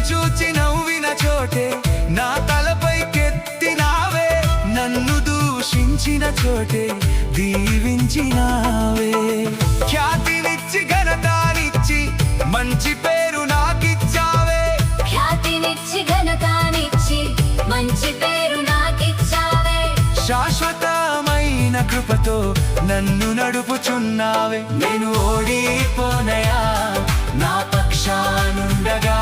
చూచి నవ్విన చోటే నా తలపైకెత్తినావే, నన్ను దూషించిన చోటే దీవించినావే. ఖ్యాతినిచ్చి ఘనతానిచ్చి మంచి పేరు నాకిచ్చావే, ఖ్యాతినిచ్చి ఘనతానిచ్చి మంచి పేరు నాకిచ్చావే. శాశ్వతమైన కృపతో నన్ను నడుపుచున్నావే. నేను ఓడిపోనయా, నా పక్షానుండగా